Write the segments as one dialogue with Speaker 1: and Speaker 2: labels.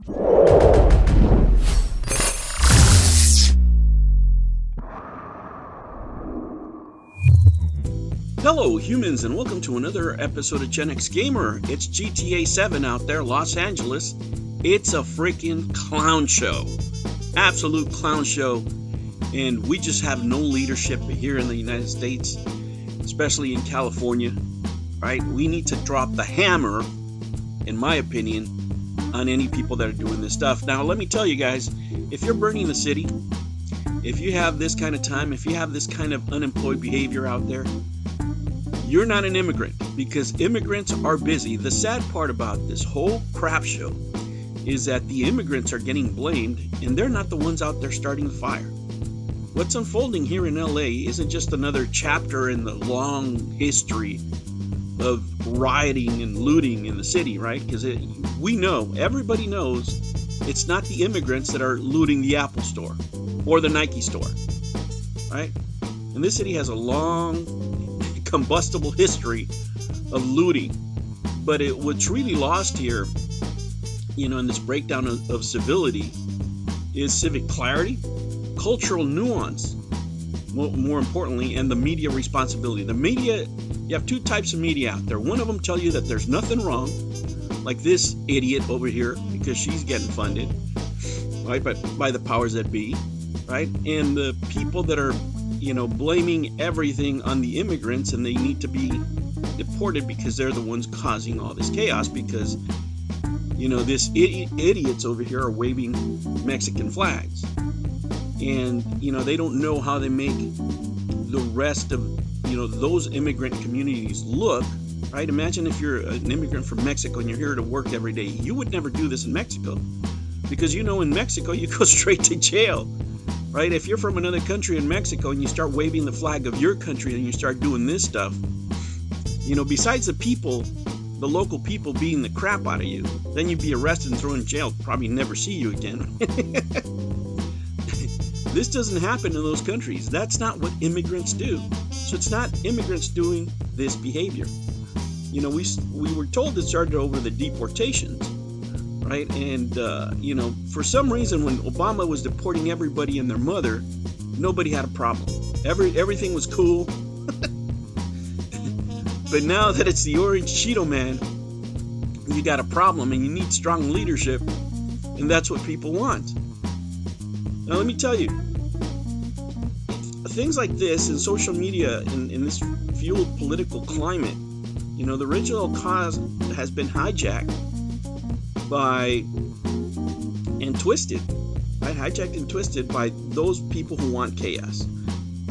Speaker 1: Hello humans, and welcome to another episode of Gen X Gamer. It's GTA 7 out there, Los Angeles. It's a freaking clown show. Absolute clown show. And we just have no leadership here in the United States, especially in California. Right? We need to drop the hammer, in my opinion, on any people that are doing this stuff. Now, let me tell you guys, if you're burning the city, if you have this kind of time, if you have this kind of unemployed behavior out there, you're not an immigrant, because immigrants are busy. The sad part about this whole crap show is that the immigrants are getting blamed, and they're not the ones out there starting the fire. What's unfolding here in LA isn't just another chapter in the long history of rioting and looting in the city, right? Because we know, everybody knows, it's not the immigrants that are looting the Apple store or the Nike store, right? And this city has a long combustible history of looting, but what's really lost here, in this breakdown of civility, is civic clarity, cultural nuance, more importantly, and the media responsibility. The media, you have two types of media out there. One of them tell you that there's nothing wrong, like this idiot over here, because she's getting funded, right, but by the powers that be, right, and the people that are blaming everything on the immigrants, and they need to be deported because they're the ones causing all this chaos, because this idiots over here are waving Mexican flags, and they don't know how they make the rest of those immigrant communities look, right? Imagine if you're an immigrant from Mexico and you're here to work every day. You would never do this in Mexico, because in Mexico you go straight to jail. Right? If you're from another country in Mexico and you start waving the flag of your country and you start doing this stuff, besides the local people beating the crap out of you, then you'd be arrested and thrown in jail, probably never see you again. This doesn't happen in those countries. That's not what immigrants do. So it's not immigrants doing this behavior. We were told it started over the deportations. Right, and for some reason, when Obama was deporting everybody and their mother, nobody had a problem. Everything was cool. But now that it's the Orange Cheeto Man, you got a problem, and you need strong leadership, and that's what people want. Now, let me tell you, things like this in social media, in this fueled political climate, the original cause has been hijacked and twisted, right? Hijacked and twisted by those people who want chaos.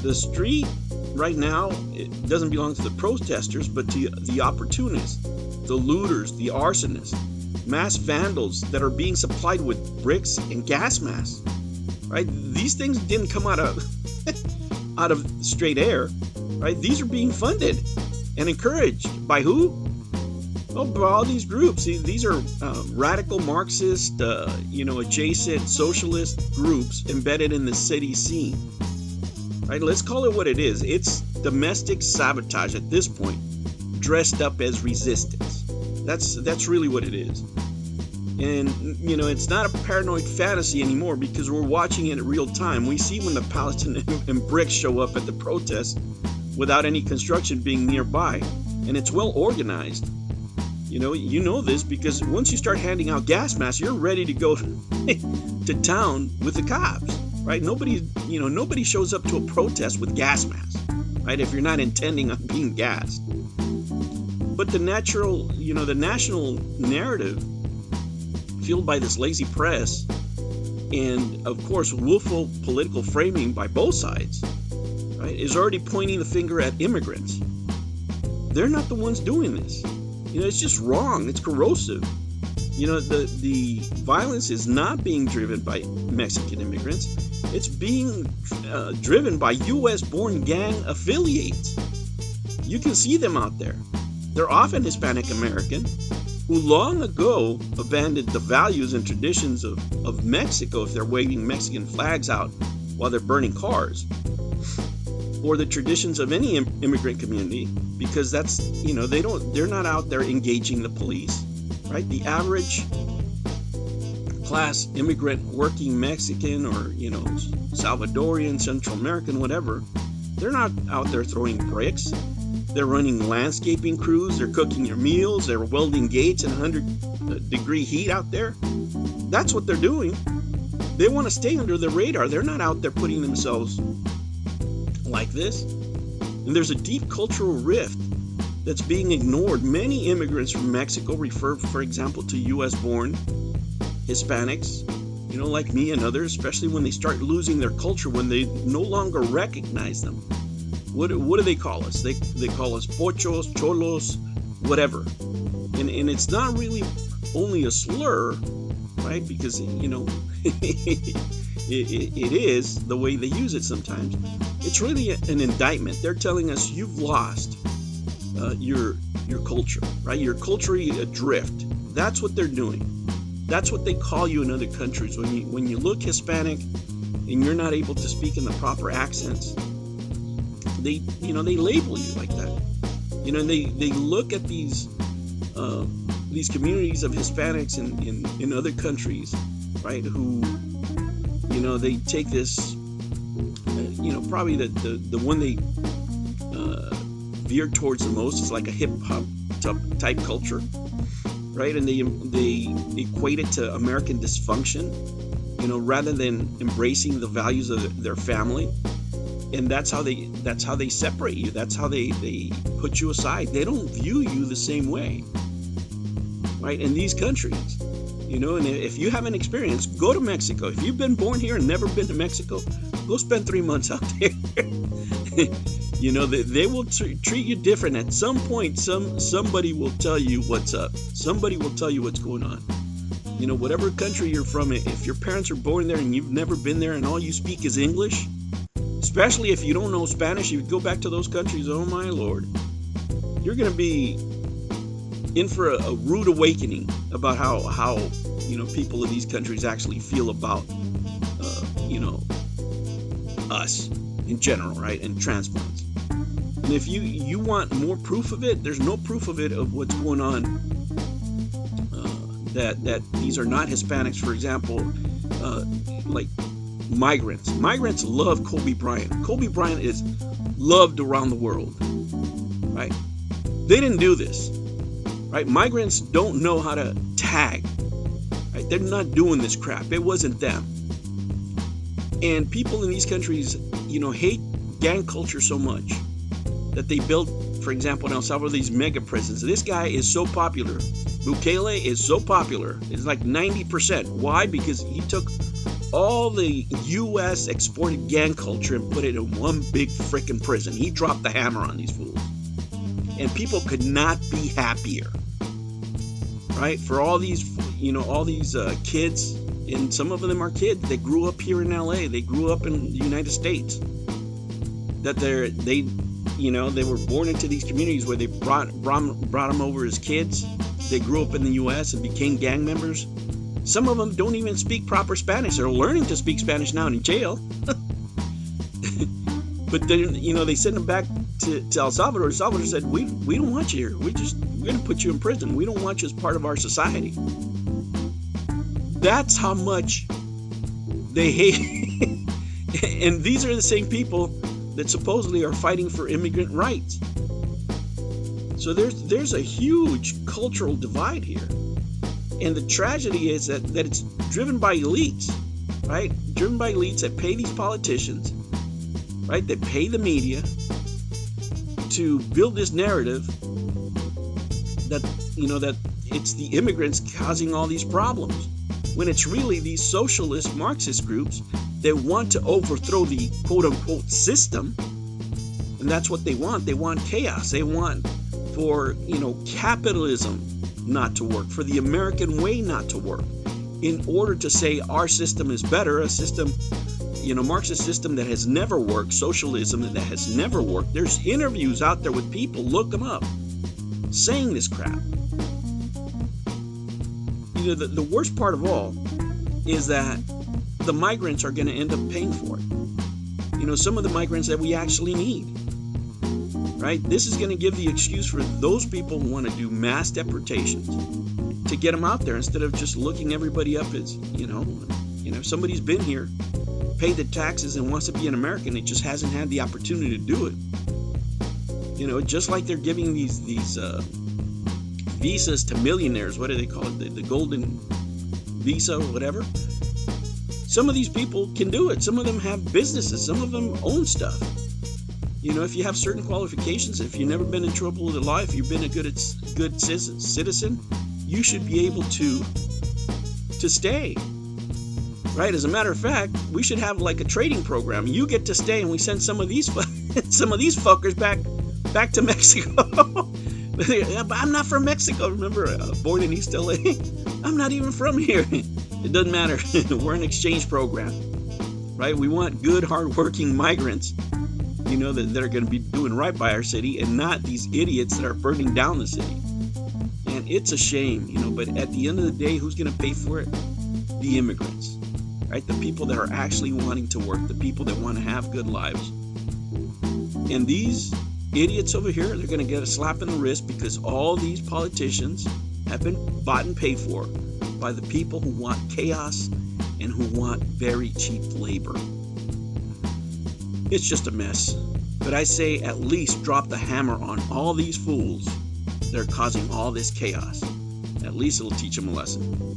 Speaker 1: The street right now, it doesn't belong to the protesters, but to the opportunists, the looters, the arsonists, mass vandals that are being supplied with bricks and gas masks, right? These things didn't come out of out of straight air, right? These are being funded and encouraged by who? Oh, by all these groups. These are radical Marxist, adjacent socialist groups embedded in the city scene. Right? Let's call it what it is. It's domestic sabotage at this point, dressed up as resistance. That's really what it is. And it's not a paranoid fantasy anymore, because we're watching it in real time. We see when the Palestinian and bricks show up at the protest without any construction being nearby, and it's well organized. You know this because once you start handing out gas masks, you're ready to go to town with the cops, right? Nobody shows up to a protest with gas masks, right? If you're not intending on being gassed. But the national narrative, fueled by this lazy press, and of course willful political framing by both sides, right, is already pointing the finger at immigrants. They're not the ones doing this. It's just wrong. It's corrosive. The violence is not being driven by Mexican immigrants. It's being driven by U.S.-born gang affiliates. You can see them out there. They're often Hispanic American, who long ago abandoned the values and traditions of Mexico if they're waving Mexican flags out while they're burning cars, or the traditions of any immigrant community, because that's, they're not out there engaging the police, right? The average class immigrant working Mexican or, Salvadorian, Central American, whatever, they're not out there throwing bricks. They're running landscaping crews. They're cooking your meals. They're welding gates in 100-degree heat out there. That's what they're doing. They want to stay under the radar. They're not out there putting themselves like this. And there's a deep cultural rift that's being ignored. Many immigrants from Mexico refer, for example, to U.S.-born Hispanics, like me and others, especially when they start losing their culture, when they no longer recognize them. What do they call us? They call us pochos, cholos, whatever. And it's not really only a slur, right? Because, it is the way they use it sometimes. It's really an indictment. They're telling us you've lost your culture, right? You're culturally adrift. That's what they're doing. That's what they call you in other countries. When you look Hispanic and you're not able to speak in the proper accents, they label you like that. They look at these communities of Hispanics in other countries, right? Who, they take this, probably the one they veer towards the most is like a hip hop type culture, right? And they equate it to American dysfunction, rather than embracing the values of their family. And that's how they separate you. That's how they put you aside. They don't view you the same way, right? In these countries, and if you haven't experienced, go to Mexico. If you've been born here and never been to Mexico, go spend 3 months out there. They will treat you different. At some point, somebody will tell you what's up. Somebody will tell you what's going on. Whatever country you're from, if your parents are born there and you've never been there and all you speak is English, especially if you don't know Spanish, you go back to those countries, oh my Lord, you're going to be in for a rude awakening about how people of these countries actually feel about us in general, right? And transplants. And if you want more proof of it, there's no proof of it of what's going on. That these are not Hispanics, for example, like migrants. Migrants love Kobe Bryant. Kobe Bryant is loved around the world, right? They didn't do this, right? Migrants don't know how to tag, right? They're not doing this crap. It wasn't them. And people in these countries, hate gang culture so much that they built, for example, in El Salvador, these mega prisons. This guy is so popular. Bukele is so popular. It's like 90%. Why? Because he took all the U.S. exported gang culture and put it in one big frickin' prison. He dropped the hammer on these fools. And people could not be happier, right? For all these, kids, and some of them are kids that grew up here in L.A. They grew up in the United States. That they were born into these communities where they brought them over as kids. They grew up in the U.S. and became gang members. Some of them don't even speak proper Spanish. They're learning to speak Spanish now in jail. But then, they send them back to El Salvador. El Salvador said, we don't want you here. We're going to put you in prison. We don't want you as part of our society. That's how much they hate. And these are the same people that supposedly are fighting for immigrant rights. So there's a huge cultural divide here. And the tragedy is that it's driven by elites, right? Driven by elites that pay these politicians, right? That pay the media to build this narrative that, that it's the immigrants causing all these problems. When it's really these socialist Marxist groups that want to overthrow the quote-unquote system. And that's what they want. They want chaos. They want for, capitalism not to work, for the American way not to work, in order to say our system is better, a system, Marxist system that has never worked, socialism that has never worked. There's interviews out there with people, look them up, saying this crap. The worst part of all is that the migrants are going to end up paying for it. Some of the migrants that we actually need, right? This is going to give the excuse for those people who want to do mass deportations, to get them out there instead of just looking everybody up as, if somebody's been here, paid the taxes and wants to be an American, it just hasn't had the opportunity to do it. Just like they're giving these visas to millionaires. What do they call it? The golden visa or whatever. Some of these people can do it. Some of them have businesses. Some of them own stuff. If you have certain qualifications, if you've never been in trouble with the law, if you've been a good citizen, you should be able to stay. Right? As a matter of fact, we should have like a trading program. You get to stay, and we send some of these fuckers back to Mexico. But I'm not from Mexico. Remember, born in East LA. I'm not even from here. It doesn't matter. We're an exchange program, right? We want good, hardworking migrants, that are going to be doing right by our city, and not these idiots that are burning down the city. And it's a shame, but at the end of the day, who's going to pay for it? The immigrants, right? The people that are actually wanting to work, the people that want to have good lives. And these idiots over here, they're going to get a slap in the wrist because all these politicians have been bought and paid for by the people who want chaos and who want very cheap labor. It's just a mess. But I say at least drop the hammer on all these fools that are causing all this chaos. At least it'll teach them a lesson.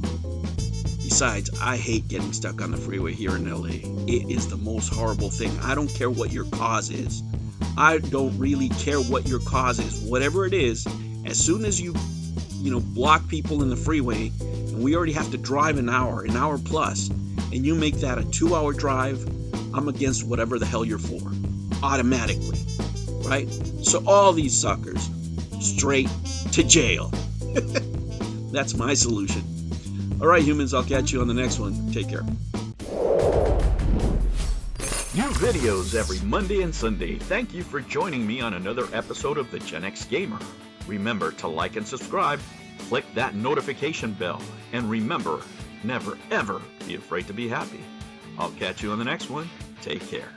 Speaker 1: Besides, I hate getting stuck on the freeway here in LA. It is the most horrible thing. I don't care what your cause is. I don't really care what your cause is. Whatever it is, as soon as you block people in the freeway, and we already have to drive an hour plus, and you make that a 2-hour drive, I'm against whatever the hell you're for. Automatically. Right? So all these suckers, straight to jail. That's my solution. All right, humans, I'll catch you on the next one. Take care. New videos every Monday and Sunday. Thank you for joining me on another episode of the Gen X Gamer. Remember to like and subscribe, click that notification bell, and remember, never ever be afraid to be happy. I'll catch you on the next one. Take care.